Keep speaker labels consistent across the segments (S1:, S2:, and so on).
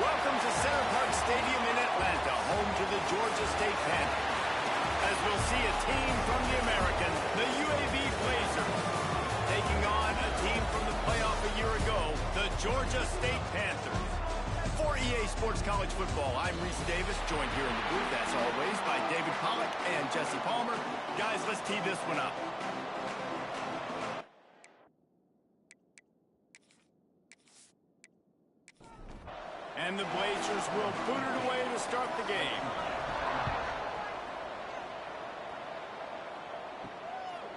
S1: Welcome to Center Park Stadium in Atlanta, home to the Georgia State Panthers. As we'll see a team from the American, the UAB Blazers, taking on a team from the playoff a year ago, the Georgia State Panthers. For EA Sports College Football, I'm Reese Davis, joined here in the booth, as always, by David Pollack and Jesse Palmer. Guys, let's tee this one up. And the Blazers will boot it away to start the game.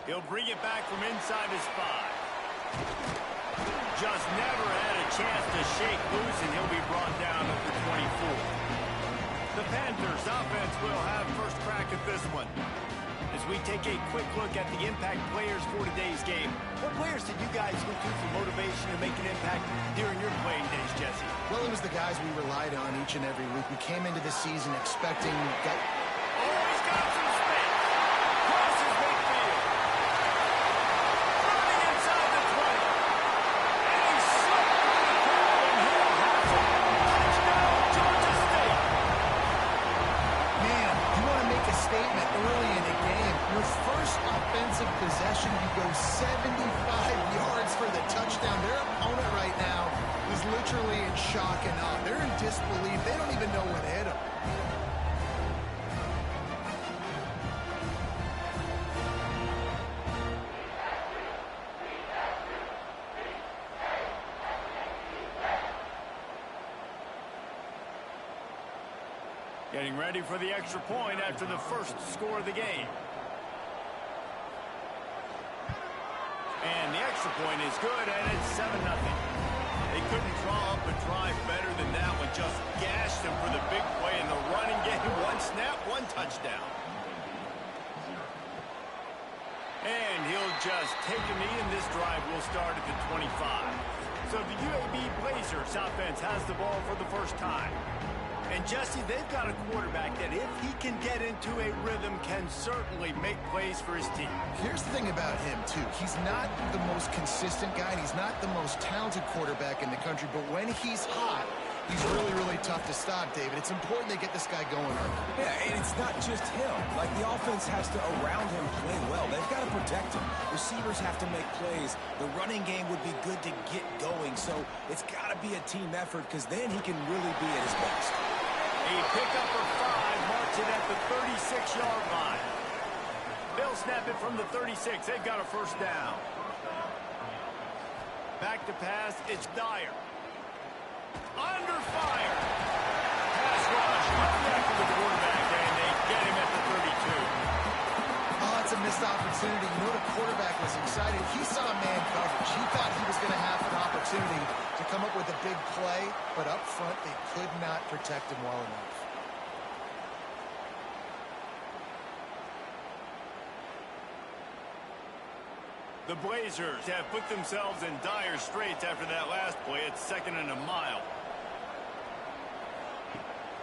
S1: He'll bring it back from inside his 5. Just never had a chance to shake loose, and he'll be brought down at the 24. The Panthers offense will have first crack at this one. As we take a quick look at the impact players for today's game, what players did you guys look to for motivation to make an impact during your playing days, Jesse?
S2: Well, it was the guys we relied on each and every week. We came into the season expecting...
S1: Oh, he's got some space. Crosses midfield. Running inside the 20. And he's slipped through the crowd, and he'll have it. Touchdown, Georgia State.
S2: Man, you want to make a statement early in a game. Your first offensive possession, you go 75 yards for the touchdown. Their opponent right now is literally in shock and awe. They're in disbelief. They don't even know what hit them.
S1: Getting ready for the extra point after the first score of the game. And the extra point is good, and it's 7-0. They couldn't draw up a drive better than that one. Just gashed them for the big play in the running game. One snap, one touchdown. And he'll just take a knee, and this drive will start at the 25. So the UAB Blazers offense has the ball for the first time. And Jesse, they've got a quarterback that if he can get into a rhythm can certainly make plays for his team.
S2: Here's the thing about him, too. He's not the most consistent guy, and he's not the most talented quarterback in the country, but when he's hot, he's really, really tough to stop, David. It's important they get this guy going early.
S3: Yeah, and it's not just him. Like, the offense has to, around him, play well. They've got to protect him. Receivers have to make plays. The running game would be good to get going, so it's got to be a team effort, because then he can really be at his best.
S1: A pickup for 5, marks it at the 36-yard line. They'll snap it from the 36. They've got a first down. Back to pass, it's Dyer. Under fire. Pass rush, right after the quarterback, and they get him at the 32.
S2: Oh, it's a missed opportunity. You know, the quarterback was excited. He saw man coverage. He thought he was going to have an opportunity to come up with a big play, but up front, they could not protect him well enough.
S1: The Blazers have put themselves in dire straits after that last play. It's 2nd and a mile.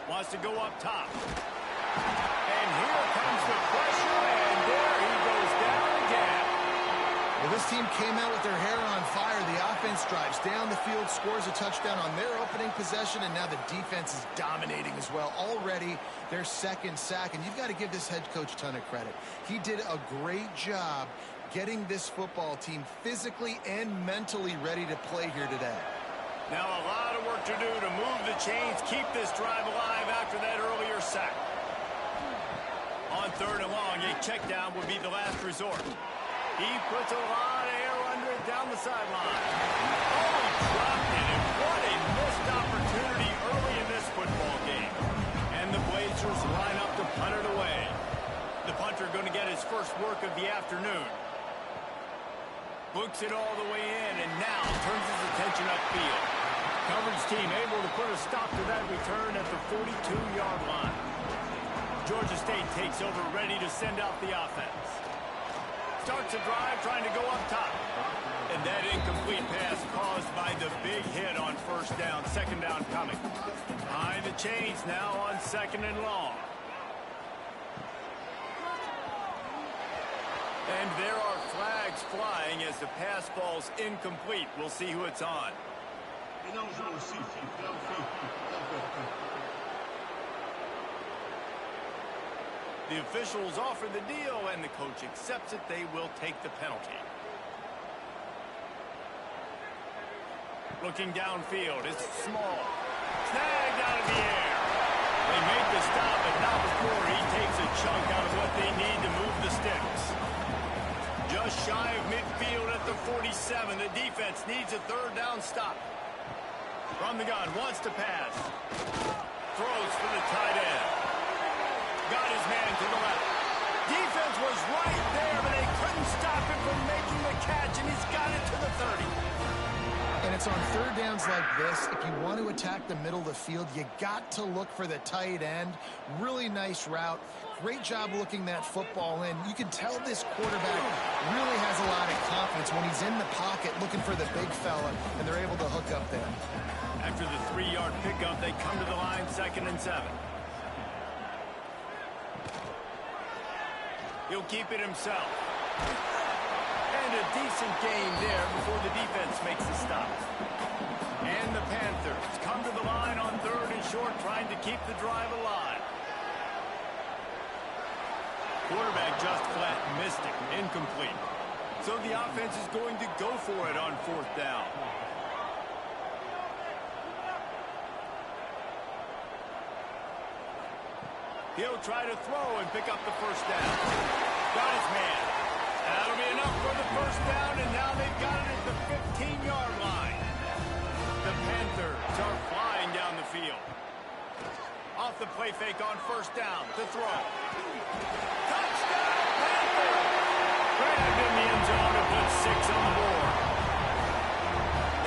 S1: Wants to go up top. And here comes the pressure, and there he goes down again.
S2: Well, this team came out with their hair on fire. The offense drives down the field, scores a touchdown on their opening possession, and now the defense is dominating as well. Already their second sack, and you've got to give this head coach a ton of credit. He did a great job getting this football team physically and mentally ready to play here today.
S1: Now a lot of work to do to move the chains, keep this drive alive after that earlier sack. On 3rd and long, a check down would be the last resort. He puts a lot of air under it down the sideline. Oh, he dropped it, and what a missed opportunity early in this football game. And the Blazers line up to punt it away. The punter going to get his first work of the afternoon. Books it all the way in, and now turns his attention upfield. Coverage team able to put a stop to that return at the 42-yard line. Georgia State takes over, ready to send out the offense. Starts a drive, trying to go up top. And that incomplete pass caused by the big hit on first down. 2nd down coming. Behind the chains now on 2nd and long. And there are flags flying as the pass falls incomplete. We'll see who it's on. The officials offer the deal, and the coach accepts it. They will take the penalty. Looking downfield, it's small. Snagged out of the air. They make the stop, but not before he takes a chunk out of what they need to move the sticks. Just shy of midfield at the 47. The defense needs a third down stop. From the gun, wants to pass. Throws for the tight end. Got his man to the left. Defense was right there, but they couldn't stop him from making the catch, and he's got it to the 30.
S2: And it's on third downs like this. If you want to attack the middle of the field, you got to look for the tight end. Really nice route. Great job looking that football in. You can tell this quarterback really has a lot of confidence when he's in the pocket looking for the big fella, and they're able to hook up there.
S1: After the 3-yard pickup, they come to the line, 2nd and 7. He'll keep it himself. And a decent gain there before the defense makes the stop. And the Panthers come to the line on 3rd and short, trying to keep the drive alive. Quarterback just flat missed it, incomplete. So the offense is going to go for it on 4th down. He'll try to throw and pick up the first down. Got his man. That'll be enough for the first down, and now they've got it at the 15-yard line. The Panthers are flying down the field. Off the play fake on 1st down to throw. Touchdown, Panthers! Grabbed in the end zone and put 6 on the board.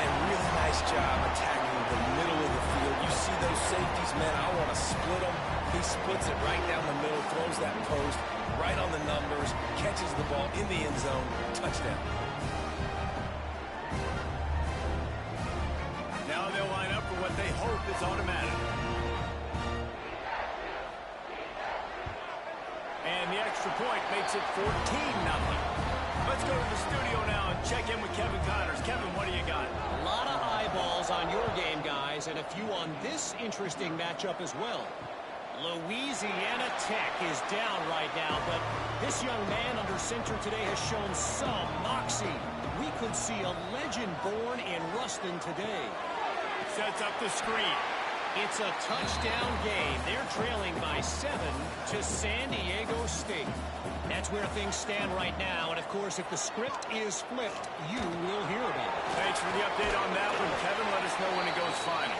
S3: And really nice job attacking the middle of the field. You see those safeties, man, I want to split them. He splits it right down the middle, throws that post right on the numbers, catches the ball in the end zone, touchdown.
S1: Now they'll line up for what they hope is automatic. And the extra point makes it 14-0. Let's go to the studio now and check in with Kevin Connors. Kevin, what do you got?
S4: A lot of eyeballs on your game, guys, and a few on this interesting matchup as well. Louisiana Tech is down right now, but this young man under center today has shown some moxie. We could see a legend born in Ruston today.
S1: Sets up the screen.
S4: It's a touchdown game. They're trailing by 7 to San Diego State. That's where things stand right now, and of course, if the script is flipped, you will hear about it.
S1: Thanks for the update on that one, Kevin. Let us know when it goes final.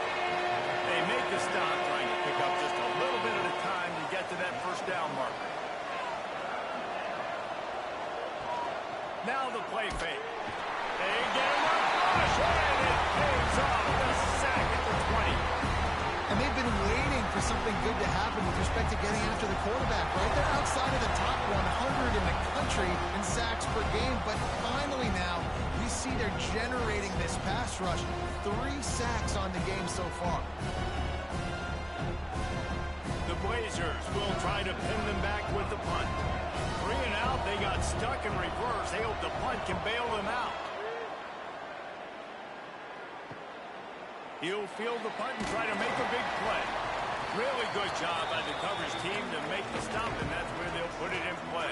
S1: They make the stop, trying to pick up just a little bit at a time to get to that first down marker. Now the play fake. They get him a rush, and it pays off. The sack at the 20.
S2: And they've been waiting for something good to happen with respect to getting after the quarterback, right? They're outside of the top 100 in the country in sacks per game, but finally now we see they're generating this pass rush. 3 sacks on the game so far.
S1: The Blazers will try to pin them back with the punt. 3 and out, they got stuck in reverse. They hope the punt can bail them out. He'll field the punt and try to make a big play. Really good job by the coverage team to make the stop, and that's where they'll put it in play.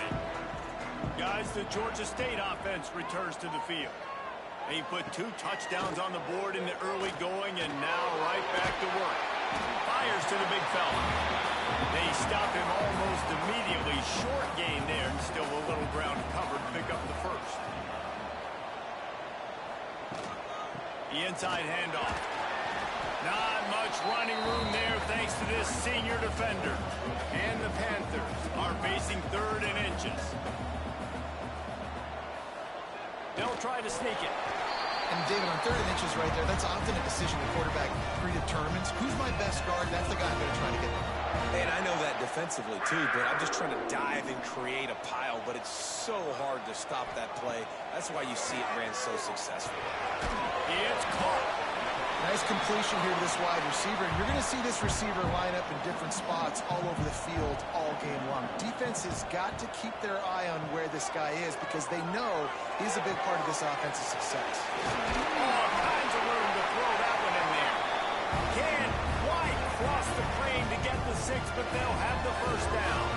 S1: Guys, the Georgia State offense returns to the field. They put 2 touchdowns on the board in the early going, and now right back to work. Fires to the big fella. They stop him almost immediately. Short gain there, and still a little ground covered to pick up the first. The inside handoff. Not much running room there thanks to this senior defender. And the Panthers are facing 3rd and inches. They'll try to sneak it.
S2: And David, on 3rd and inches right there, that's often a decision the quarterback predetermines. Who's my best guard? That's the guy I'm going to try to get there.
S3: And I know that defensively, too, but I'm just trying to dive and create a pile, but it's so hard to stop that play. That's why you see it ran so successfully.
S1: It's caught.
S2: Nice completion here to this wide receiver. And you're going to see this receiver line up in different spots all over the field all game long. Defense has got to keep their eye on where this guy is because they know he's a big part of this offensive success.
S1: All kinds of room to throw that one in there. Can't quite across the frame to get the 6, but they'll have the first down.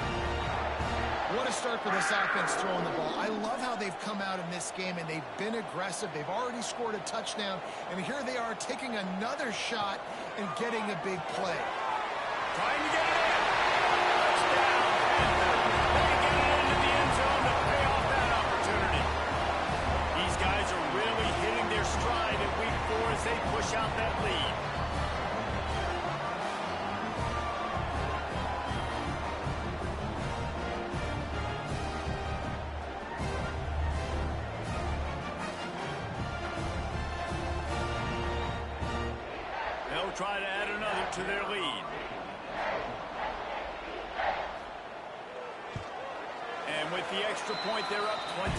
S2: What a start for this offense throwing the ball. I love how they've come out in this game, and they've been aggressive. They've already scored a touchdown, and here they are taking another shot and getting a big play.
S1: Trying to get it in. Touchdown, Panthers. They get it into the end zone to pay off that opportunity. These guys are really hitting their stride in week 4 as they push out that lead. Try to add another to their lead. And with the extra point, they're up 21-0.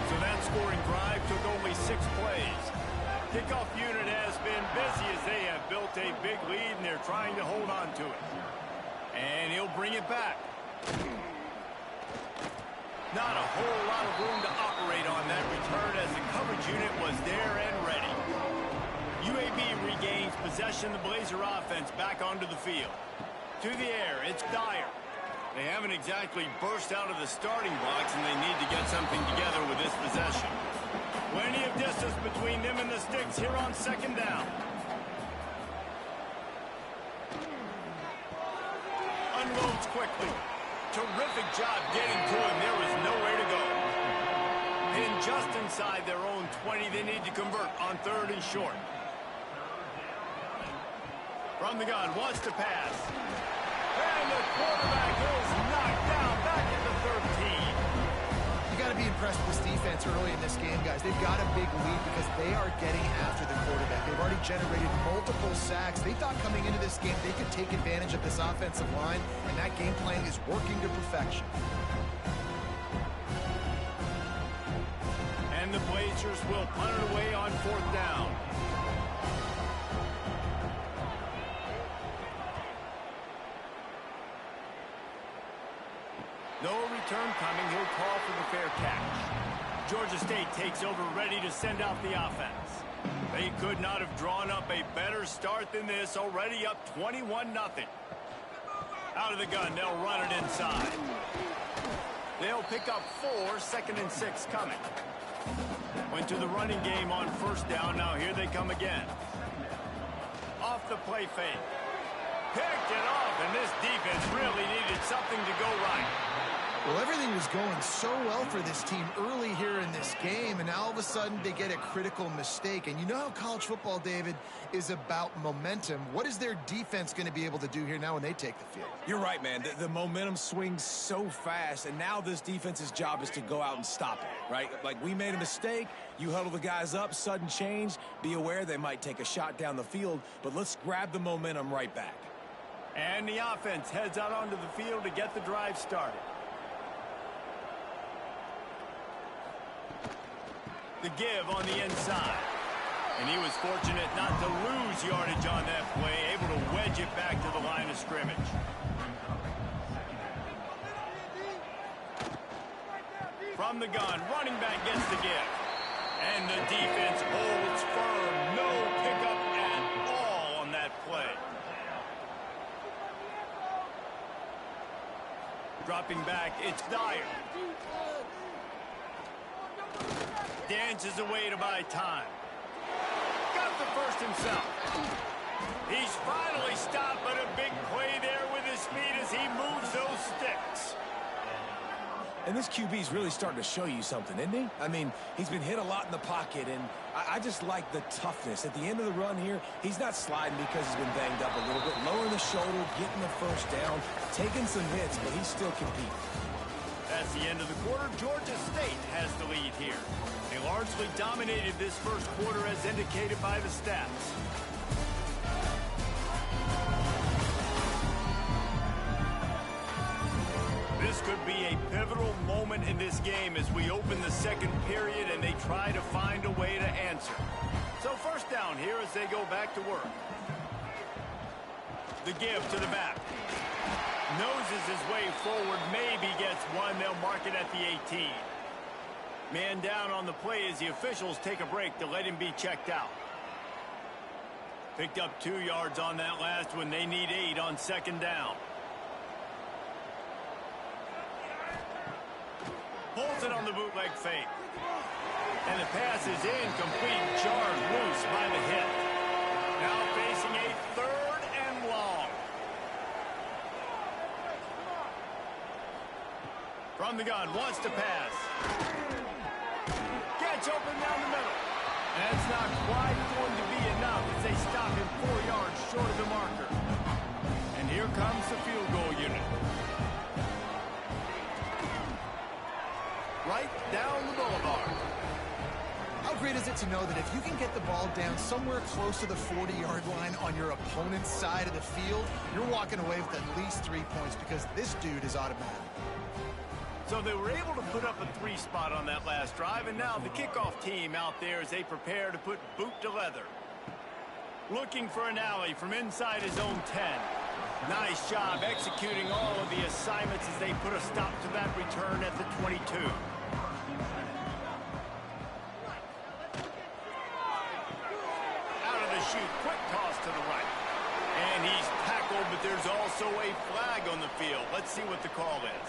S1: So that scoring drive took only 6 plays. Kickoff unit has been busy as they have built a big lead, and they're trying to hold on to it. And he'll bring it back. Not a whole lot of room to operate on that return as the coverage unit was there and ready. UAB regains possession. The Blazer offense back onto the field. To the air, it's Dyer. They haven't exactly burst out of the starting blocks, and they need to get something together with this possession. Plenty of distance between them and the sticks here on second down. Unloads quickly. Terrific job getting to him. There was nowhere to go. And just inside their own 20, they need to convert on 3rd and short. From the gun, wants to pass. And the quarterback is knocked down back at the 13.
S2: You got to be impressed with this defense early in this game, guys. They've got a big lead because they are getting after the quarterback. They've already generated multiple sacks. They thought coming into this game they could take advantage of this offensive line, and that game plan is working to perfection.
S1: And the Blazers will punt it away on 4th down. No return coming. He'll call for the fair catch. Georgia State takes over, ready to send out the offense. They could not have drawn up a better start than this, already up 21-0. Out of the gun, they'll run it inside. They'll pick up 4, 2nd and 6 coming. Went to the running game on 1st down. Now here they come again. Off the play fake. Picked it off, and this defense really needed something to go right.
S2: Well, everything was going so well for this team early here in this game, and now all of a sudden they get a critical mistake. And you know how college football, David, is about momentum. What is their defense going to be able to do here now when they take the field?
S3: You're right, man. The momentum swings so fast, and now this defense's job is to go out and stop it, right? Like, we made a mistake. You huddle the guys up, sudden change. Be aware they might take a shot down the field, but let's grab the momentum right back.
S1: And the offense heads out onto the field to get the drive started. The give on the inside. And he was fortunate not to lose yardage on that play, able to wedge it back to the line of scrimmage. From the gun, running back gets the give. And the defense holds firm. No pickup at all on that play. Dropping back, it's Dyer. Dances away to buy time. Got the first himself. He's finally stopped, but a big play there with his speed as he moves those sticks.
S3: And this QB's really starting to show you something, isn't he? I mean, he's been hit a lot in the pocket, and I just like the toughness. At the end of the run here, he's not sliding because he's been banged up a little bit. Lowering the shoulder, getting the first down, taking some hits, but he's still competing.
S1: That's the end of the quarter. Georgia State has the lead here. They largely dominated this first quarter as indicated by the stats. This could be a pivotal moment in this game as we open the second period and they try to find a way to answer. So first down here as they go back to work. The give to the back. Noses his way forward, maybe gets one. They'll mark it at the 18. Man down on the play as the officials take a break to let him be checked out. Picked up 2 yards on that last one. They need 8 on second down. Pulls it on the bootleg fake. And the pass is incomplete, jarred loose by the hit. Now facing a 3rd and long. From the gun, wants to pass. Gets open down the middle. That's not quite going to be enough as they stop him 4 yards short of the marker. And here comes the field goal unit. Right down the boulevard.
S2: How great is it to know that if you can get the ball down somewhere close to the 40-yard line on your opponent's side of the field, you're walking away with at least 3 points because this dude is automatic.
S1: So they were able to put up a 3 spot on that last drive, and now the kickoff team out there as they prepare to put boot to leather. Looking for an alley from inside his own 10. Nice job executing all of the assignments as they put a stop to that return at the 22. Out of the chute, quick toss to the right. And he's tackled, but there's also a flag on the field. Let's see what the call is.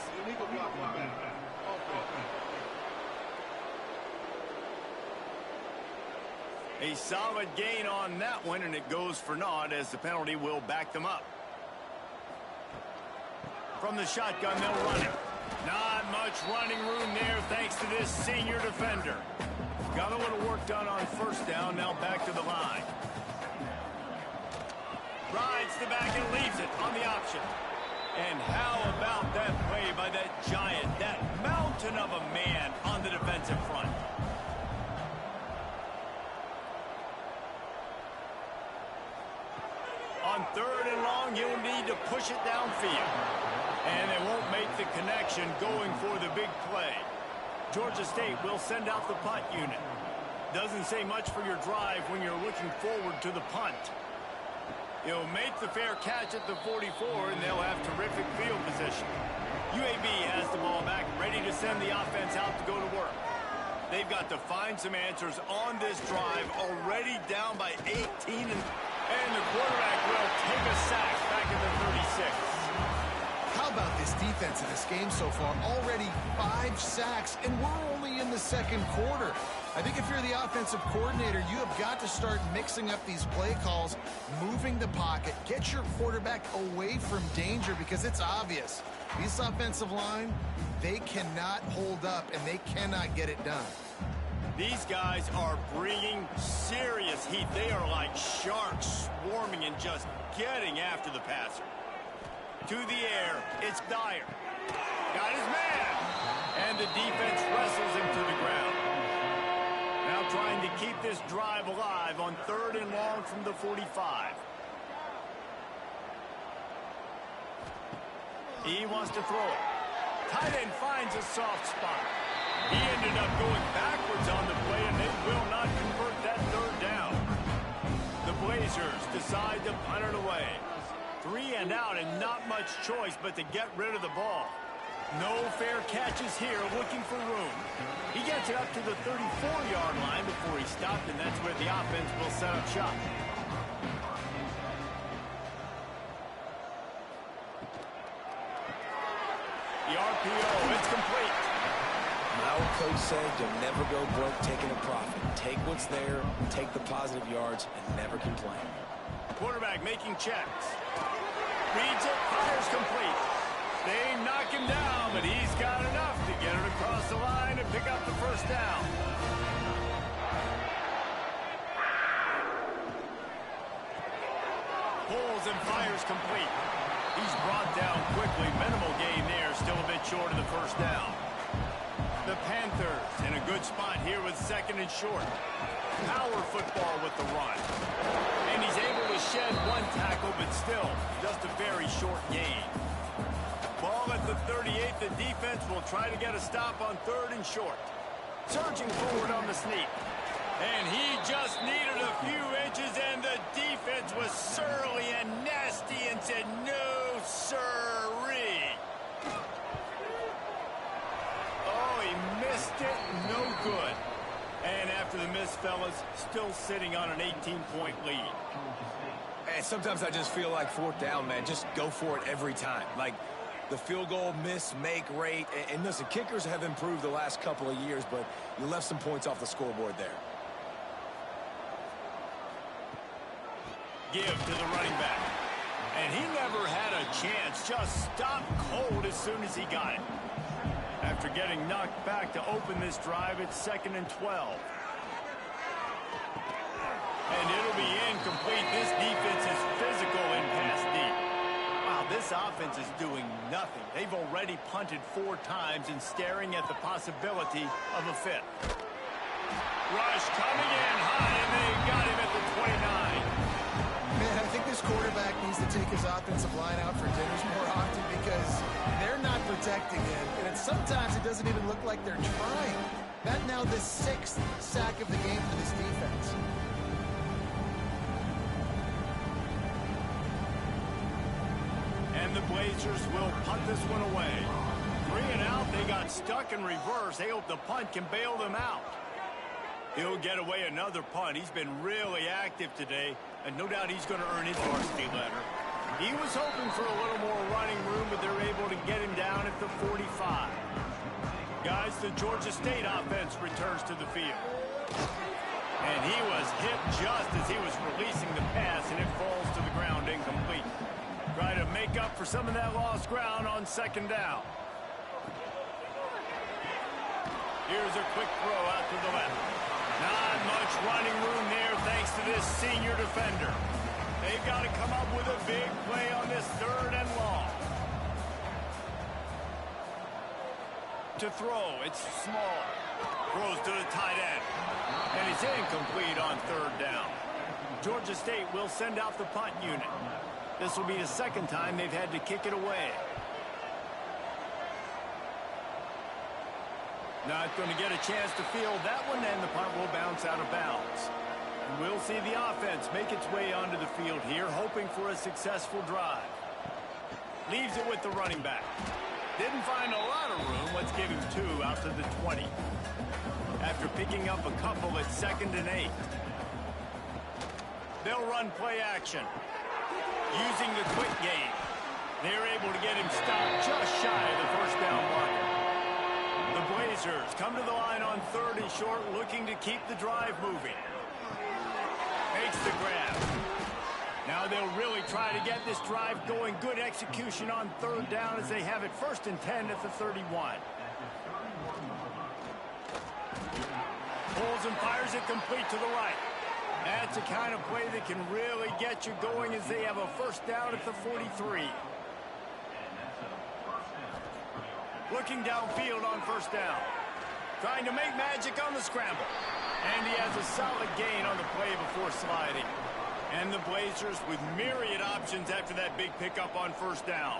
S1: A solid gain on that one, and it goes for naught as the penalty will back them up. From the shotgun, they'll run it. Not much running room there thanks to this senior defender. Got a little work done on first down, now back to the line. Rides the back and leaves it on the option. And how about that play by that giant, that mountain of a man on the defensive front? On 3rd and long, you'll need to push it downfield. And they won't make the connection going for the big play. Georgia State will send out the punt unit. Doesn't say much for your drive when you're looking forward to the punt. He'll make the fair catch at the 44, and they'll have terrific field position. UAB has the ball back, ready to send the offense out to go to work. They've got to find some answers on this drive, already down by 18, and the quarterback will take a sack back at the 36.
S2: How about this defense in this game so far? Already 5 sacks, and we're only in the 2nd quarter. I think if you're the offensive coordinator, you have got to start mixing up these play calls, moving the pocket, get your quarterback away from danger because it's obvious. This offensive line, they cannot hold up, and they cannot get it done.
S1: These guys are bringing serious heat. They are like sharks swarming and just getting after the passer. To the air, it's Dyer. Got his man. And the defense wrestles him to the ground. Now trying to keep this drive alive on 3rd and long from the 45. He wants to throw it. Tight end finds a soft spot. He ended up going backwards on the play, and they will not convert that 3rd down. The Blazers decide to punt it away. 3 and out, and not much choice but to get rid of the ball. No fair catches here, looking for room. He gets it up to the 34-yard line before he stopped, and that's where the offense will set up shop. The RPO, it's complete.
S3: Now coach said you'll never go broke taking a profit. Take what's there, take the positive yards, and never complain.
S1: Quarterback making checks. Reads it, fires complete. They knock him down, but he's got enough to get it across the line and pick up the 1st down. Pulls and fires complete. He's brought down quickly. Minimal gain there, still a bit short of the 1st down. The Panthers in a good spot here with 2nd and short. Power football with the run. And he's able to shed 1 tackle, but still just a very short gain. Ball at the 38. The defense will try to get a stop on 3rd and short. Surging forward on the sneak. And he just needed a few inches, and the defense was surly and nasty and said, no, sirree. Oh, he missed it. No good. And after the miss, fellas, still sitting on an 18-point lead.
S3: And sometimes I just feel like fourth down, man, just go for it every time. Like, the field goal miss, make rate. And listen, kickers have improved the last couple of years, but you left some points off the scoreboard there.
S1: Give to the running back. And he never had a chance. Just stopped cold as soon as he got it. After getting knocked back to open this drive, it's 2nd and 12. And it'll be incomplete. This defense is physical in pass deep. Wow, this offense is doing nothing. They've already punted 4 times and staring at the possibility of a 5th. Rush coming in high, and they got him at the 29.
S2: Man, I think this quarterback needs to take his offensive line out for dinners more often because they're not protecting him. And sometimes it doesn't even look like they're trying. That now the 6th sack of the game for this defense.
S1: And the Blazers will punt this one away. 3 and out, they got stuck in reverse. They hope the punt can bail them out. He'll get away another punt. He's been really active today, and no doubt he's going to earn his varsity letter. He was hoping for a little more running room, but they're able to get him down at the 45. Guys, the Georgia State offense returns to the field. And he was hit just as he was releasing the pass, and it falls to the ground incomplete. Try to make up for some of that lost ground on 2nd down. Here's a quick throw out to the left. Not much running room there thanks to this senior defender. They've got to come up with a big play on this 3rd and long. To throw, it's small. Throws to the tight end. And it's incomplete on 3rd down. Georgia State will send out the punt unit. This will be the 2nd time they've had to kick it away. Not going to get a chance to field that one, and the punt will bounce out of bounds. And we'll see the offense make its way onto the field here, hoping for a successful drive. Leaves it with the running back. Didn't find a lot of room. Let's give him 2 out to the 20. After picking up a couple at 2nd and 8. They'll run play action. Using the quick game, they're able to get him stopped just shy of the 1st down marker. The Blazers come to the line on 3rd and short, looking to keep the drive moving. Makes the grab. Now they'll really try to get this drive going. Good execution on 3rd down as they have it 1st and 10 at the 31. Pulls and fires it complete to the right. That's the kind of play that can really get you going as they have a 1st down at the 43. Looking downfield on 1st down. Trying to make magic on the scramble. And he has a solid gain on the play before sliding. And the Blazers with myriad options after that big pickup on 1st down.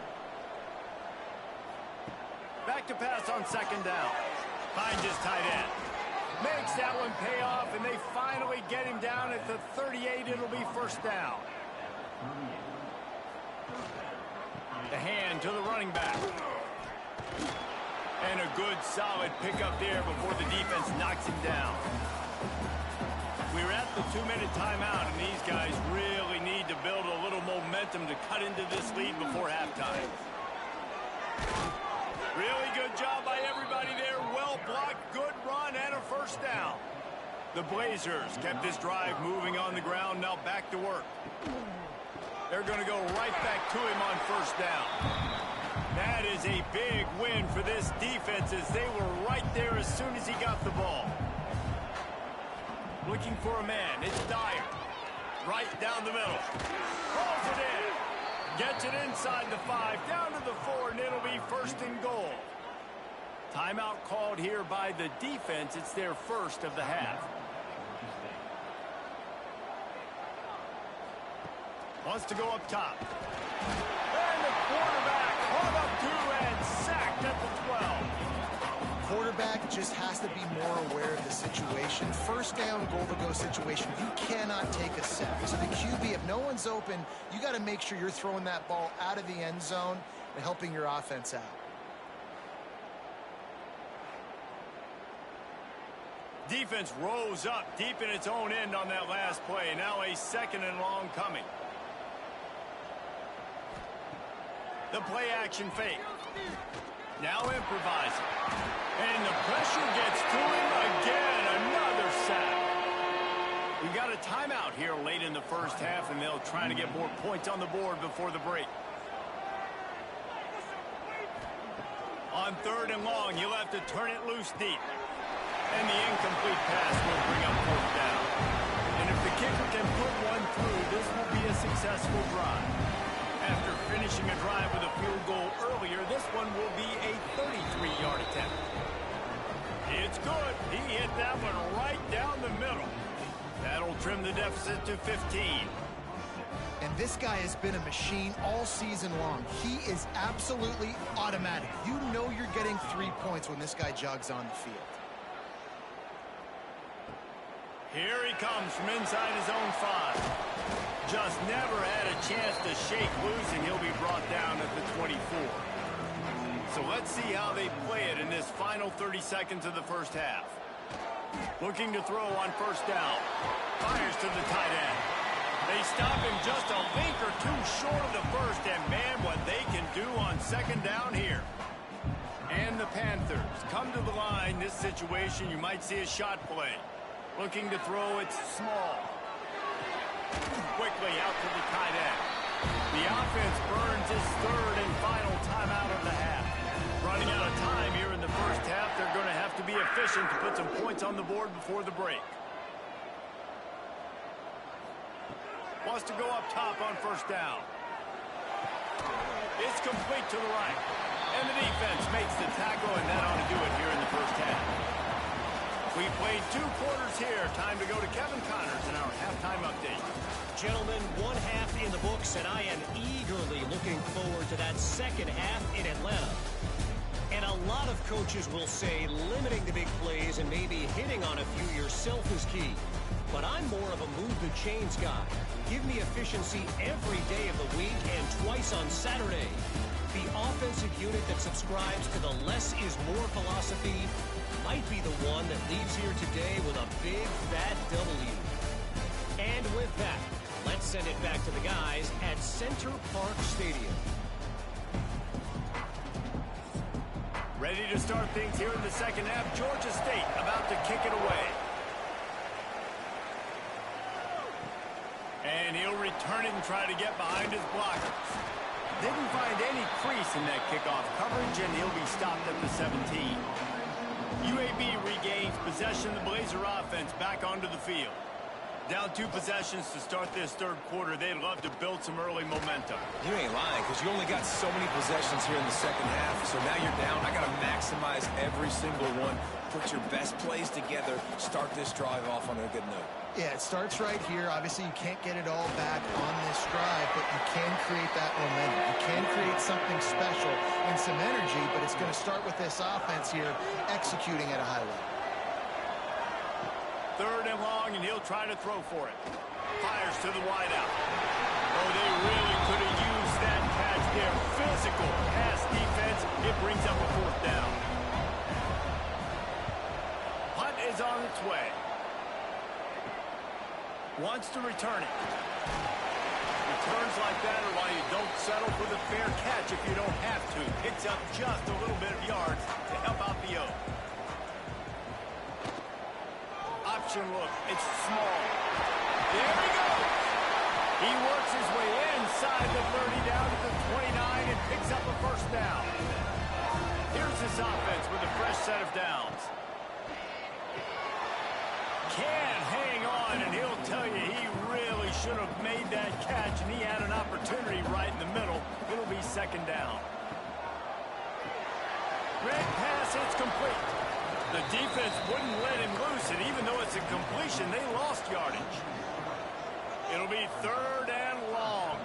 S1: Back to pass on 2nd down. Finds his tight end. Makes that one pay off, and they finally get him down at the 38. It'll be 1st down. The hand to the running back. And a good, solid pickup there before the defense knocks him down. We're at the 2-minute timeout, and these guys really need to build a little momentum to cut into this lead before halftime. Really good job by everybody there. Well blocked, good run, and a 1st down. The Blazers kept this drive moving on the ground. Now back to work. They're going to go right back to him on 1st down. That is a big win for this defense as they were right there as soon as he got the ball. Looking for a man. It's Dyer. Right down the middle. Rolls it in. Gets it inside the 5, down to the 4, and it'll be 1st and goal. Timeout called here by the defense. It's their 1st of the half. Wants to go up top. And the quarterback caught up to and sacked at the 12.
S2: Quarterback just has to be more aware of the situation. 1st down, goal-to-go situation. You cannot take a sack. So the QB, if no one's open, you got to make sure you're throwing that ball out of the end zone and helping your offense out.
S1: Defense rose up deep in its own end on that last play. Now a 2nd and long coming. The play action fake. Now improvising. And the pressure gets to him again. Another sack. We got a timeout here late in the first half, and they'll try to get more points on the board before the break. On 3rd and long, you'll have to turn it loose deep. And the incomplete pass will bring up 4th down. And if the kicker can put one through, this will be a successful drive. After finishing a drive with a field goal earlier, this one will be a 33-yard attempt. It's good. He hit that one right down the middle. That'll trim the deficit to 15.
S2: And this guy has been a machine all season long. He is absolutely automatic. You know you're getting 3 points when this guy jogs on the field.
S1: Here he comes from inside his own 5. Just never had a chance to shake loose, and he'll be brought down at the 24. So let's see how they play it in this final 30 seconds of the first half. Looking to throw on 1st down. Fires to the tight end. They stop him just a link or two short of the first, and man, what they can do on 2nd down here. And the Panthers come to the line. This situation, you might see a shot play. Looking to throw, it's small. Quickly out to the tight end. The offense burns its 3rd and final timeout of the half. Running out of time here in the first half, they're going to have to be efficient to put some points on the board before the break. Wants to go up top on 1st down. It's complete to the right. And the defense makes the tackle, and that ought to do it here in the first half. We played 2 quarters here. Time to go to Kevin Connors in our halftime update.
S4: Gentlemen, 1 half in the books, and I am eagerly looking forward to that 2nd half in Atlanta. And a lot of coaches will say limiting the big plays and maybe hitting on a few yourself is key. But I'm more of a move the chains guy. Give me efficiency every day of the week and twice on Saturday. The offensive unit that subscribes to the less is more philosophy might be the one that leaves here today with a big fat W. And with that, let's send it back to the guys at Center Park Stadium.
S1: Ready to start things here in the 2nd half. Georgia State about to kick it away. And he'll return it and try to get behind his blockers. Didn't find any crease in that kickoff coverage, and he'll be stopped at the 17. UAB regains possession of the Blazer offense back onto the field. Down 2 possessions to start this 3rd quarter. They'd love to build some early momentum.
S3: You ain't lying, because you only got so many possessions here in the 2nd half. So now you're down. I got to maximize every single one. Put your best plays together. Start this drive off on a good note.
S2: Yeah, it starts right here. Obviously, you can't get it all back on this drive, but you can create that momentum. You can create something special and some energy, but it's going to start with this offense here executing at a high level.
S1: 3rd and long, and he'll try to throw for it. Fires to the wideout. Oh, they really could have used that catch there. Physical pass defense. It brings up a 4th down. Punt is on its way. Wants to return it. Returns like that are why you don't settle for the fair catch if you don't have to. Picks up just a little bit of yards to help out the O. Option look. It's small. There he goes. He works his way inside the 30 down to the 29 and picks up a 1st down. Here's this offense with a fresh set of downs. Can hang on, and he'll tell you he really should have made that catch, and he had an opportunity right in the middle. It'll be 2nd down. Red pass, it's complete. The defense wouldn't let him loose, and even though it's a completion, they lost yardage. It'll be 3rd and long.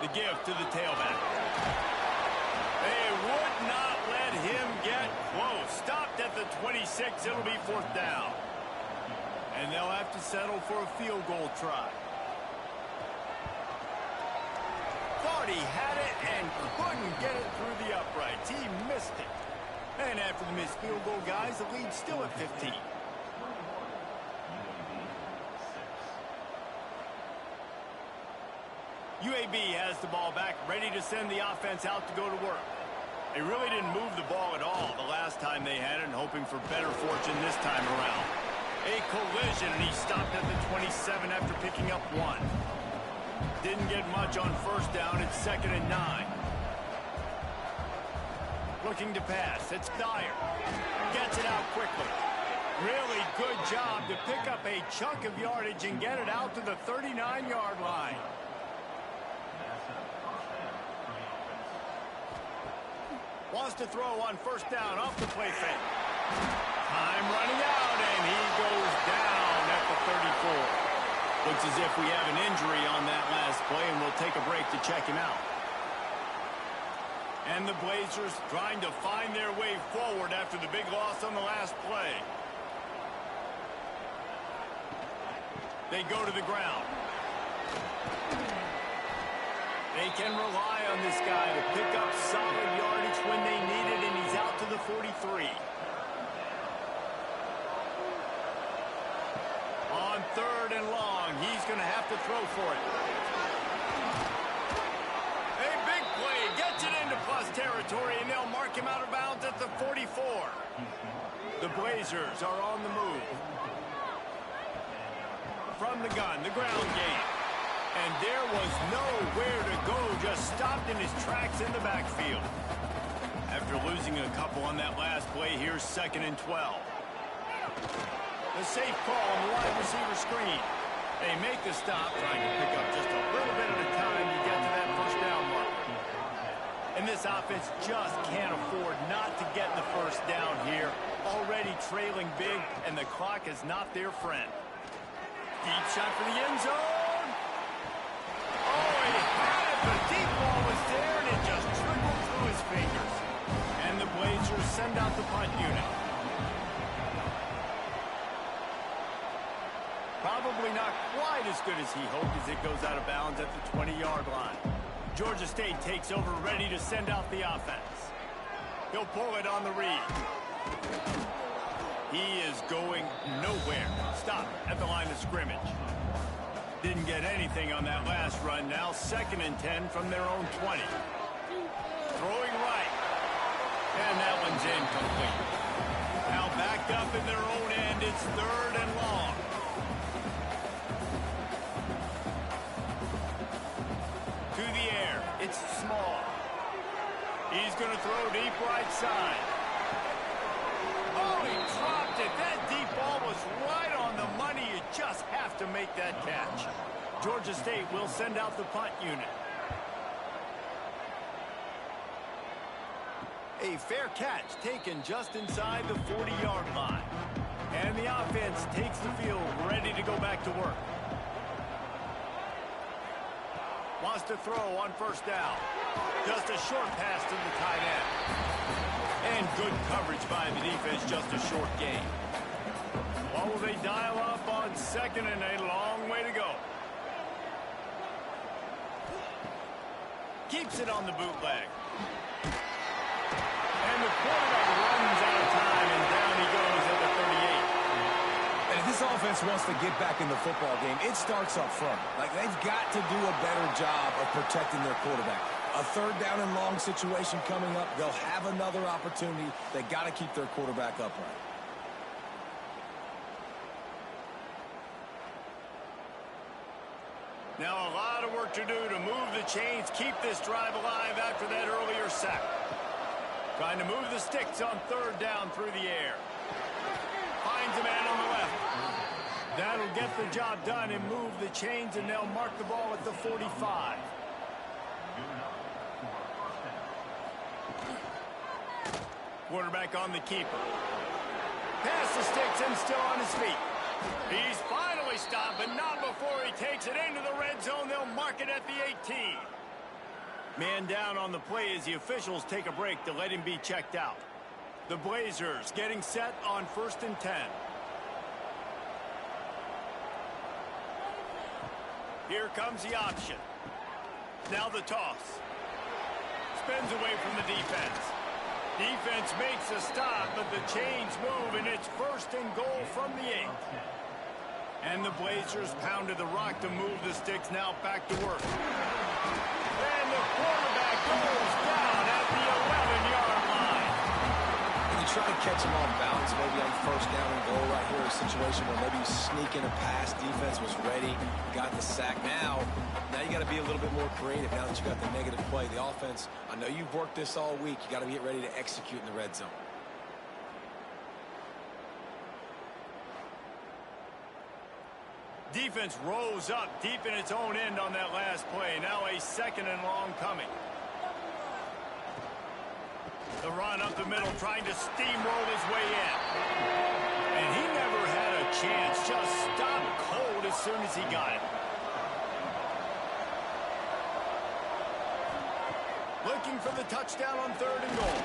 S1: The give to the tailback. They would not let him get close. Stopped at the 26. It'll be 4th down. And they'll have to settle for a field goal try. Thought he had it and couldn't get it through the uprights. He missed it. And after the missed field goal, guys, the lead's still at 15. UAB has the ball back, ready to send the offense out to go to work. They really didn't move the ball at all the last time they had it, and hoping for better fortune this time around. A collision, and he stopped at the 27 after picking up 1. Didn't get much on first down. It's 2nd and 9. Looking to pass. It's Dyer. Gets it out quickly. Really good job to pick up a chunk of yardage and get it out to the 39-yard line. Wants to throw on first down off the play fake. Time running out, and he goes down at the 34. Looks as if we have an injury on that last play, and we'll take a break to check him out. And the Blazers trying to find their way forward after the big loss on the last play. They go to the ground. They can rely on this guy to pick up solid yardage when they need it, and he's out to the 43. On 3rd and long, he's going to have to throw for it. A big play, gets it into plus territory, and they'll mark him out of bounds at the 44. The Blazers are on the move. From the gun, the ground game. And there was nowhere to go, just stopped in his tracks in the backfield. After losing a couple on that last play, here's 2nd and 12. The safe call on the wide receiver screen. They make the stop, trying to pick up just a little bit at a time to get to that first down mark. And this offense just can't afford not to get the first down here. Already trailing big, and the clock is not their friend. Deep shot for the end zone. Oh, he had it. The deep ball was there, and it just trickled through his fingers. And the Blazers send out the punt unit. Probably not quite as good as he hoped as it goes out of bounds at the 20-yard line. Georgia State takes over, ready to send out the offense. He'll pull it on the read. He is going nowhere. Stop at the line of scrimmage. Didn't get anything on that last run. Now 2nd and 10 from their own 20. Throwing right. And that one's incomplete. Now backed up in their own end. It's 3rd and long. To the air. It's small. He's going to throw deep right side. Oh, he dropped it. That deep ball was right on the money. You just have to make that catch. Georgia State will send out the punt unit. A fair catch taken just inside the 40-yard line. And the offense takes the field, ready to go back to work. Wants to throw on first down. Just a short pass to the tight end. And good coverage by the defense, just a short gain. What will they dial up on 2nd and a long way to go? Keeps it on the bootleg. And the quarterback runs out of time, and down he goes at the 38.
S3: And if this offense wants to get back in the football game, it starts up front. Like, they've got to do a better job of protecting their quarterback. A 3rd down and long situation coming up. They'll have another opportunity. They got to keep their quarterback upright.
S1: Now a lot of work to do to move the chains, keep this drive alive after that earlier sack. Trying to move the sticks on 3rd down through the air. Finds a man on the left. That'll get the job done and move the chains, and they'll mark the ball at the 45. Quarterback on the keeper. Past the sticks and still on his feet. He's finally stopped, but not before he takes it into the red zone. They'll mark it at the 18. Man down on the play as the officials take a break to let him be checked out. The Blazers getting set on 1st and 10. Here comes the option. Now the toss. Spins away from the defense. Defense makes a stop, but the chains move, and it's 1st and goal from the 8. And the Blazers pounded the rock to move the sticks, now back to work.
S3: catch him off balance, maybe on first down and goal right here, a situation where maybe you sneak in a pass, defense was ready, got the sack. Now you got to be a little bit more creative now that you got the negative play. The offense, I know you've worked this all week. You got to get ready to execute in the red zone.
S1: Defense rose up deep in its own end on that last play. Now a second and long coming. The run up the middle, trying to steamroll his way in. And he never had a chance. Just stopped cold as soon as he got it. Looking for the touchdown on 3rd and goal.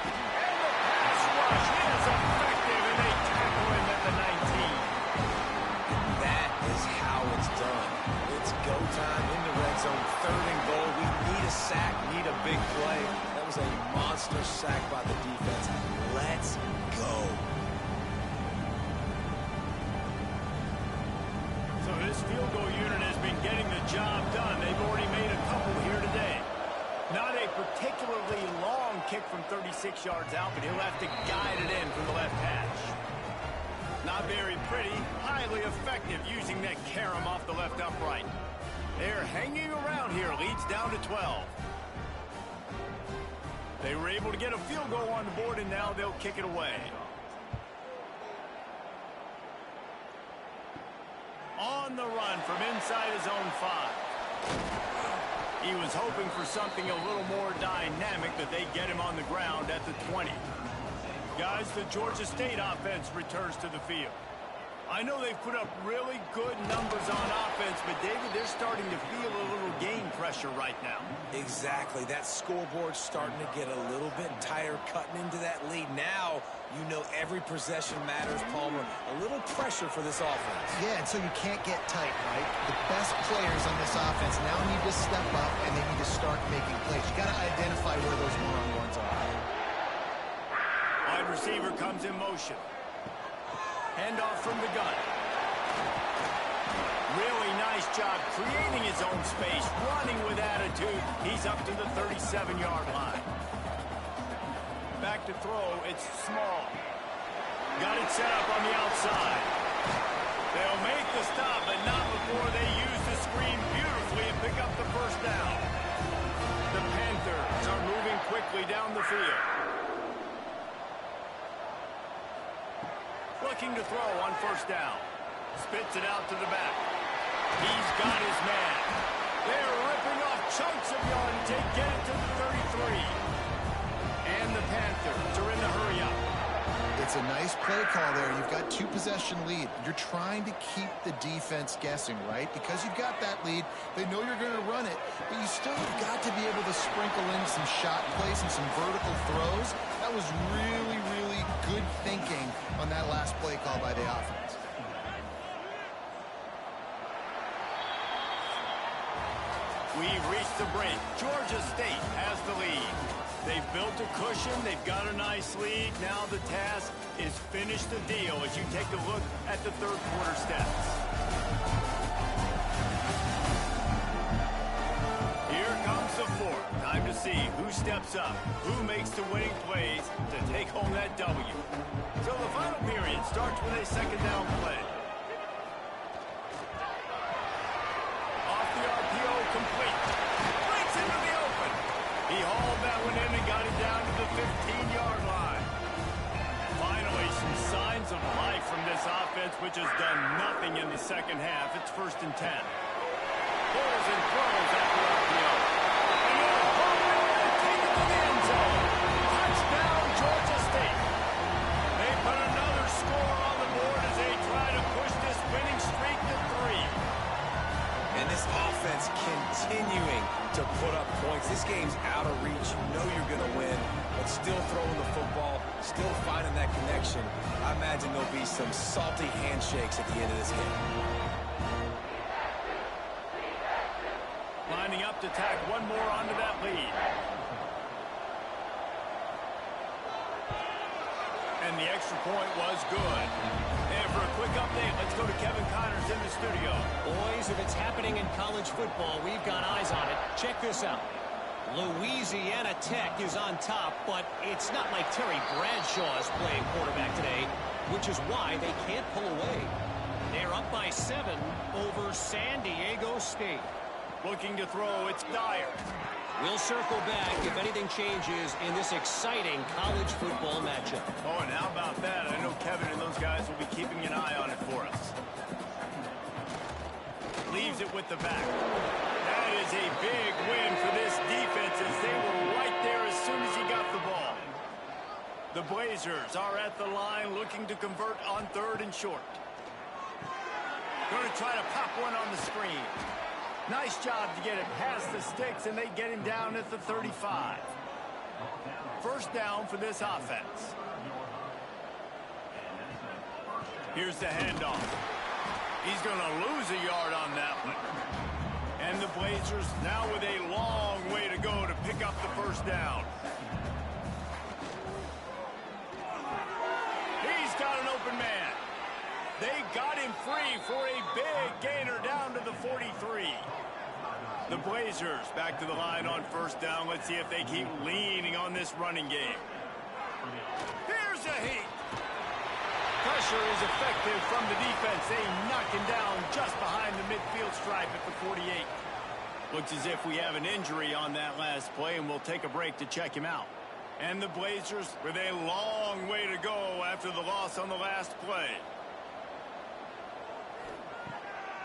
S1: And the pass rush is effective, and they tackle him at the 19.
S3: That is how it's done. It's go time in the red zone, 3rd and goal. We need a sack, need a big play. That was a monster sack by the defense. Let's go.
S1: So this field goal unit has been getting the job done. They've already made a couple here today. Not a particularly long kick from 36 yards out, but he'll have to guide it in from the left hash. Not very pretty, highly effective using that carom off the left upright. They're hanging around here, leads down to 12. They were able to get a field goal on the board, and now they'll kick it away. On the run from inside his own 5. He was hoping for something a little more dynamic, but they get him on the ground at the 20. Guys, the Georgia State offense returns to the field. I know they've put up really good numbers on offense, but David, they're starting to feel a little game pressure right now.
S3: Exactly. That scoreboard's starting to get a little bit tighter cutting into that lead. Now, you know every possession matters, Palmer. A little pressure for this offense.
S2: Yeah, and so you can't get tight, right? The best players on this offense now need to step up, and they need to start making plays. You got to identify where those one-on-ones are.
S1: Wide receiver comes in motion. Handoff from the gun. Really nice job creating his own space, running with attitude. He's up to the 37-yard line. Back to throw, it's Small. Got it set up on the outside. They'll make the stop, but not before they use the screen beautifully and pick up the first down. The Panthers are moving quickly down the field. Looking to throw on first down. Spits it out to the back. He's got his man. They're ripping off chunks of yardage. They get it to the 33. And the Panthers are in the hurry up.
S2: It's a nice play call there. You've got 2-possession lead. You're trying to keep the defense guessing, right? Because you've got that lead, they know you're going to run it, but you still have got to be able to sprinkle in some shot plays and some vertical throws. That was really, really good thinking on that last play call by the offense.
S1: We've reached the break. Georgia State has the lead. They've built a cushion. They've got a nice lead. Now the task is finish the deal as you take a look at the third quarter stats. Here comes the fourth. Time to see who steps up, who makes the winning plays to take home that W. So the final period starts with a second down play. Off the RPO, complete. Breaks into the open. He hauled that one in and got it down to the 15-yard line. Finally, some signs of life from this offense, which has done nothing in the second half. It's 1st and 10. Pulls and throws after RPO. And he'll pump it and take it to the end zone. Touchdown, Georgia State. They put another score on the board as they try to push this winning streak to 3.
S3: And this offense continuing to put up points. This game's out of reach. You know you're going to win, but still throwing the football, still finding that connection. I imagine there'll be some salty handshakes at the end of this game.
S1: Lining up to tack one more onto that lead. And the extra point was good. And for a quick update, let's go to Kevin Connors in the studio.
S4: Boys, if it's happening in college football, we've got eyes on it. Check this out. Louisiana Tech is on top, but it's not like Terry Bradshaw is playing quarterback today, which is why they can't pull away. They're up by 7 over San Diego State.
S1: Looking to throw, it's Dyer.
S4: We'll circle back if anything changes in this exciting college football matchup.
S1: Oh, and how about that? I know Kevin and those guys will be keeping an eye on it for us. Leaves it with the back. That is a big win for this defense as they were right there as soon as he got the ball. The Blazers are at the line looking to convert on 3rd and short. Going to try to pop one on the screen. Nice job to get it past the sticks, and they get him down at the 35. First down for this offense. Here's the handoff. He's going to lose a yard on that one. And the Blazers now with a long way to go to pick up the first down. He's got an open man. They got him free for a big gainer down to the 43. The Blazers back to the line on first down. Let's see if they keep leaning on this running game. Here's a heat. Pressure is effective from the defense. They knock him down just behind the midfield stripe at the 48. Looks as if we have an injury on that last play, and we'll take a break to check him out. And the Blazers with a long way to go after the loss on the last play.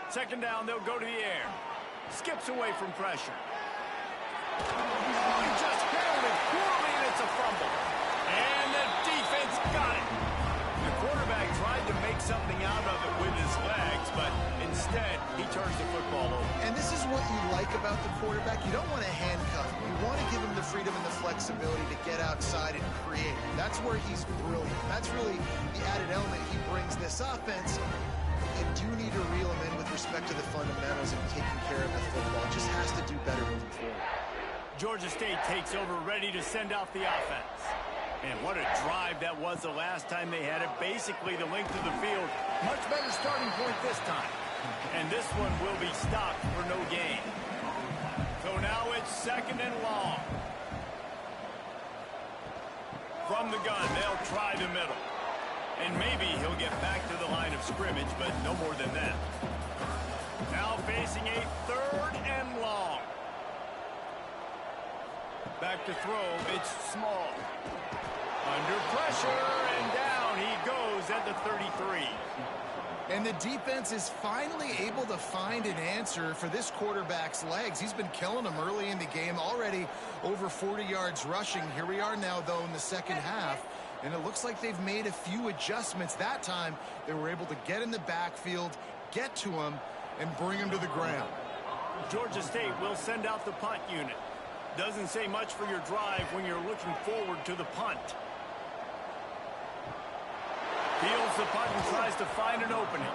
S1: Second down, they'll go to the air. Skips away from pressure. Oh, he just handled it poorly, and it's a fumble. And the defense got it. The quarterback tried to make something out of it with his legs, but instead, he turns the football over.
S2: And this is what you like about the quarterback. You don't want to handcuff him. You want to give him the freedom and the flexibility to get outside and create. That's where he's brilliant. That's really the added element he brings this offense. You do need to reel him in with respect to the fundamentals and taking care of the football. Just has to do better moving forward.
S1: Georgia State takes over, ready to send off the offense. And what a drive that was the last time they had it. Basically the length of the field. Much better starting point this time. And this one will be stopped for no gain. So now it's 2nd and long. From the gun, they'll try the middle. And maybe he'll get back to the line of scrimmage, but no more than that. Now facing a 3rd and long. Back to throw, it's Small. Under pressure, and down he goes at the 33.
S2: And the defense is finally able to find an answer for this quarterback's legs. He's been killing them early in the game, already over 40 yards rushing. Here we are now, though, in the second half. And it looks like they've made a few adjustments. That time, they were able to get in the backfield, get to him, and bring him to the ground.
S1: Georgia State will send out the punt unit. Doesn't say much for your drive when you're looking forward to the punt. Fields the punt and tries to find an opening.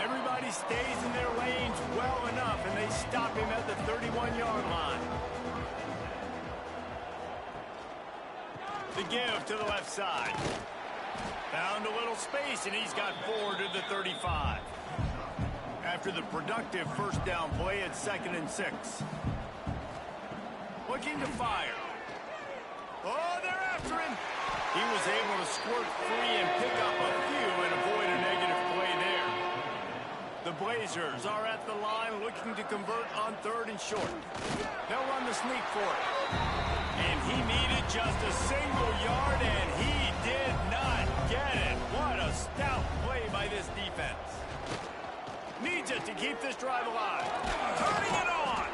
S1: Everybody stays in their lanes well enough, and they stop him at the 31-yard line. The give to the left side. Found a little space, and he's got 4 to the 35. After the productive first down play, it's 2nd and 6. Looking to fire. Oh, they're after him. He was able to squirt free and pick up a few and avoid a negative play there. The Blazers are at the line looking to convert on 3rd and short. They'll run the sneak for it. And he needed just a single yard, and he did not get it. What a stout play by this defense. Needs it to keep this drive alive. Turning it on.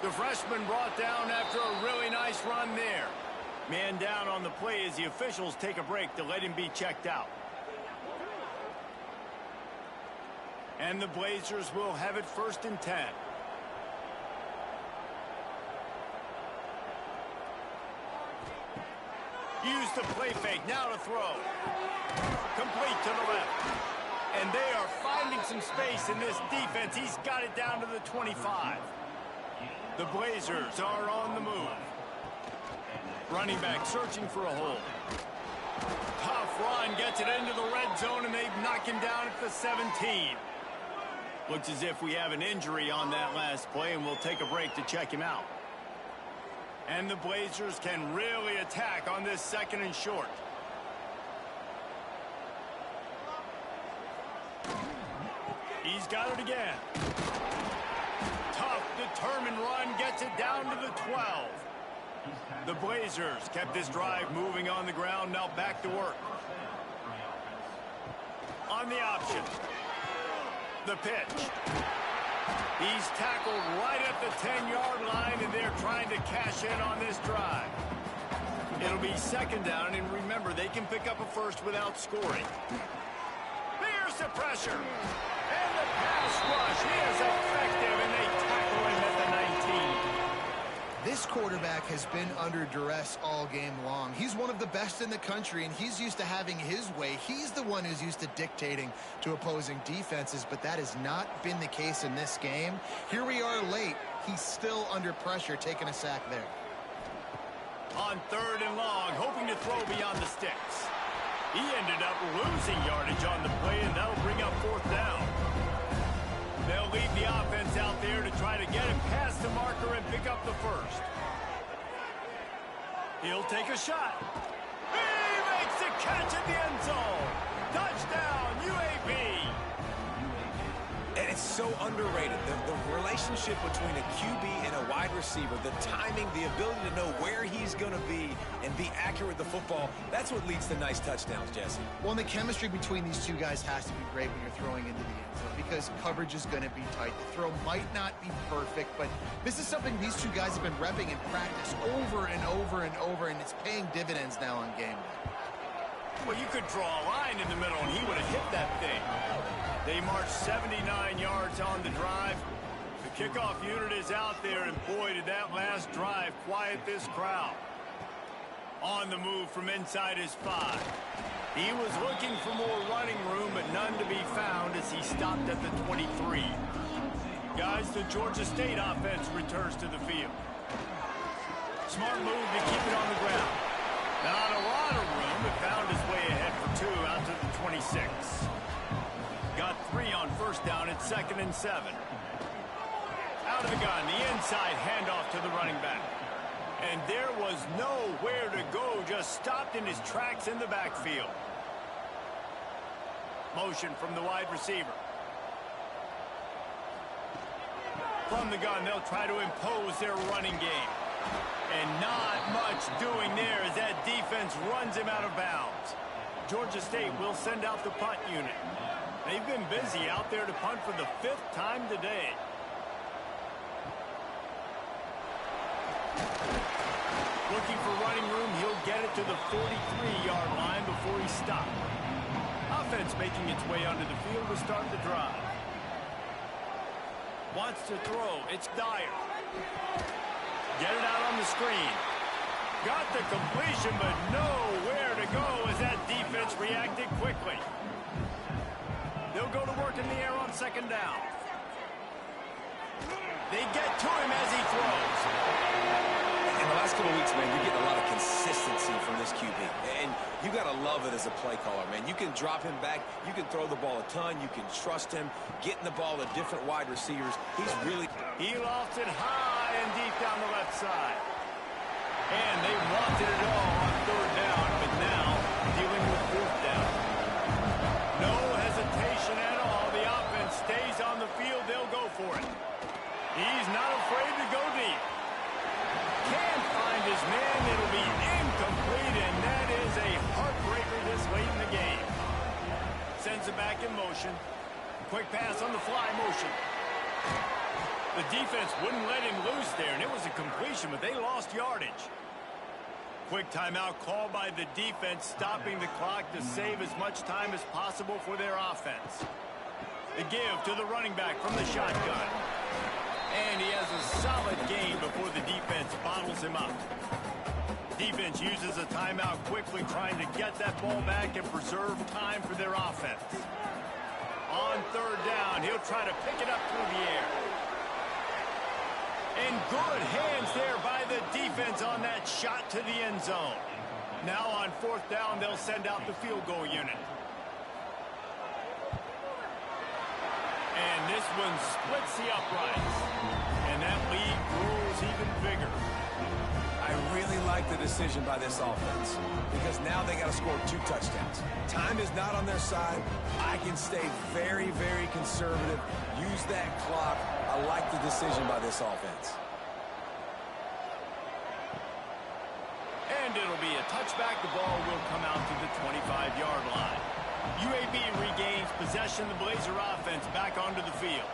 S1: The freshman brought down after a really nice run there. Man down on the play as the officials take a break to let him be checked out. And the Blazers will have it 1st and 10. Use the play fake, now to throw. Complete to the left. And they are finding some space in this defense. He's got it down to the 25. The Blazers are on the move. Running back searching for a hole. Tough run, gets it into the red zone, and they knock him down at the 17. Looks as if we have an injury on that last play, and we'll take a break to check him out. And the Blazers can really attack on this 2nd and short. He's got it again. Tough, determined run gets it down to the 12. The Blazers kept this drive moving on the ground, now back to work. On the option. The pitch. He's tackled right at the 10-yard line, and they're trying to cash in on this drive. It'll be 2nd down, and remember, they can pick up a first without scoring. There's the pressure. And the pass rush. He is effective, and they tackle him at the 19.
S2: This quarterback has been under duress all game long. He's one of the best in the country, and he's used to having his way. He's the one who's used to dictating to opposing defenses, but that has not been the case in this game. Here we are late. He's still under pressure, taking a sack there.
S1: On 3rd and long, hoping to throw beyond the sticks. He ended up losing yardage on the play, and that'll bring up 4th down. They'll leave the offense out there to try to get it past the marker and pick up the first. He'll take a shot. He makes the catch at the end zone. Touchdown, UAB.
S3: And it's so underrated. The relationship between a QB and a wide receiver, the timing, the ability to know where he's going to be and be accurate with the football, that's what leads to nice touchdowns, Jesse.
S2: Well, and the chemistry between these two guys has to be great when you're throwing into the end zone because coverage is going to be tight. The throw might not be perfect, but this is something these two guys have been repping in practice over and over and over, and it's paying dividends now on game day.
S1: Well, you could draw a line in the middle, and he would have hit that thing. They marched 79 yards on the drive. The kickoff unit is out there, and boy, did that last drive quiet this crowd. On the move from inside his 5. He was looking for more running room, but none to be found as he stopped at the 23. Guys, the Georgia State offense returns to the field. Smart move to keep it on the ground. Not a lot of room, but found his way ahead for 2 out to the 26. Got 3 on 1st down at 2nd and 7. Out of the gun, the inside handoff to the running back. And there was nowhere to go, just stopped in his tracks in the backfield. Motion from the wide receiver. From the gun, they'll try to impose their running game. And not much doing there as that defense runs him out of bounds. Georgia State will send out the punt unit. They've been busy out there to punt for the 5th time today. Looking for running room, he'll get it to the 43-yard line before he stopped. Offense making its way onto the field to start the drive. Wants to throw, it's Dyer. Get it out on the screen. Got the completion, but nowhere to go as that defense reacted quickly. They'll go to work in the air on 2nd down. They get to him as he throws.
S3: In the last couple of weeks, man, you're getting a lot of consistency from this QB. And you got to love it as a play caller, man. You can drop him back. You can throw the ball a ton. You can trust him. Getting the ball to different wide receivers. He's really...
S1: He lofts it high and deep down the left side. And they wanted it all on 3rd down, but now dealing with 4th down. No hesitation at all. The offense stays on the field. They'll go for it. He's not afraid to go deep. Can't find his man. It'll be incomplete, and that is a heartbreaker this late in the game. Sends it back in motion. Quick pass on the fly motion. The defense wouldn't let him loose there, and it was a completion, but they lost yardage. Quick timeout called by the defense, stopping the clock to save as much time as possible for their offense. The give to the running back from the shotgun. And he has a solid game before the defense bottles him up. Defense uses a timeout quickly, trying to get that ball back and preserve time for their offense. On 3rd down, he'll try to pick it up through the air. And good hands there by the defense on that shot to the end zone. Now on 4th down, they'll send out the field goal unit. And this one splits the uprights. And that lead grows even bigger.
S3: decision by this offense because now they got to score 2 touchdowns. Time is not on their side. I can stay very, very conservative. Use that clock. I like the decision by this offense.
S1: And it'll be a touchback. The ball will come out to the 25-yard line. UAB regains possession. The Blazer offense back onto the field.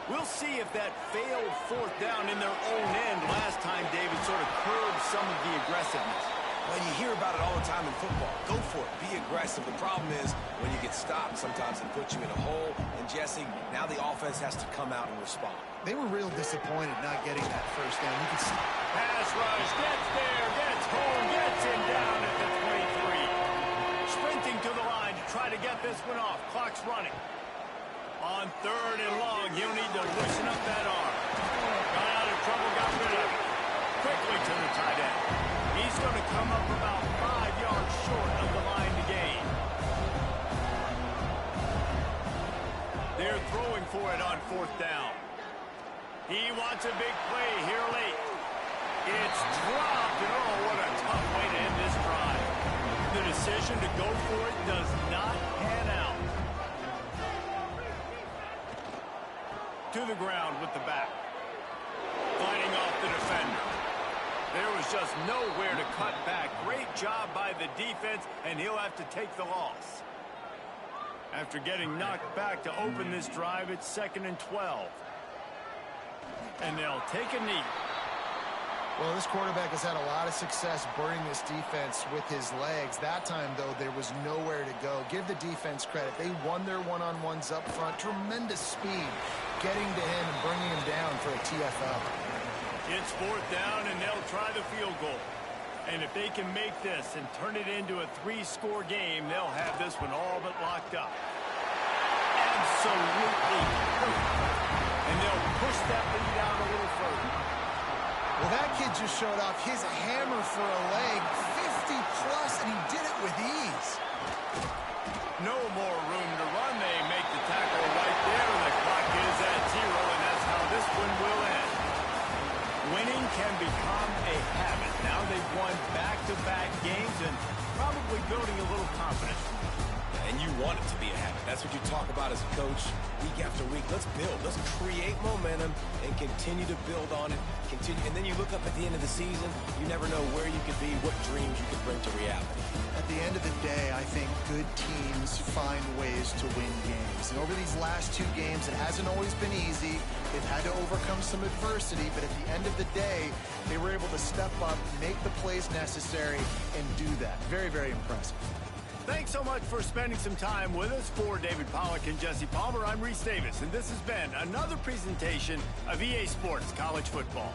S1: We'll see if that failed 4th down in their own end last time, David, sort of curbed some of the aggressiveness.
S3: Well, you hear about it all the time in football. Go for it. Be aggressive. The problem is when you get stopped, sometimes it puts you in a hole. And, Jesse, now the offense has to come out and respond.
S2: They were real disappointed not getting that 1st down. You can see.
S1: Pass rush, gets there, gets home, gets him down at the 23. Sprinting to the line to try to get this one off. Clock's running. On 3rd and long, he'll need to loosen up that arm. Got out of trouble, got rid of it. Quickly to the tight end. He's going to come up about 5 yards short of the line to gain. They're throwing for it on 4th down. He wants a big play here late. It's dropped, and oh, what a tough way to end this drive. The decision to go for it does not pan out. To the ground with the back. Fighting off the defender. There was just nowhere to cut back. Great job by the defense, and he'll have to take the loss. After getting knocked back to open this drive, it's 2nd and 12. And they'll take a knee.
S2: Well, this quarterback has had a lot of success burning this defense with his legs. That time, though, there was nowhere to go. Give the defense credit. They won their one-on-ones up front. Tremendous speed getting to him and bringing him down for a TFL.
S1: It's 4th down, and they'll try the field goal. And if they can make this and turn it into a 3-score game, they'll have this one all but locked up. Absolutely perfect. And they'll push that lead out a little further.
S2: Well, that kid just showed off his hammer for a leg, 50-plus, and he did it with ease.
S1: No more room to run. They make the tackle right there, and the clock is at 0, and that's how this one will end. Winning can become a habit. Now they've won back-to-back games and probably building a little confidence.
S3: And you want it to be a habit. That's what you talk about as a coach week after week. Let's build. Let's create momentum and continue to build on it. And then you look up at the end of the season, you never know where you could be, what dreams you could bring to reality.
S2: At the end of the day, I think good teams find ways to win games. And over these last 2 games, it hasn't always been easy. They've had to overcome some adversity, but at the end of the day, they were able to step up, make the plays necessary, and do that. Very, very impressive.
S1: Thanks so much for spending some time with us. For David Pollack and Jesse Palmer, I'm Reese Davis, and this has been another presentation of EA Sports College Football.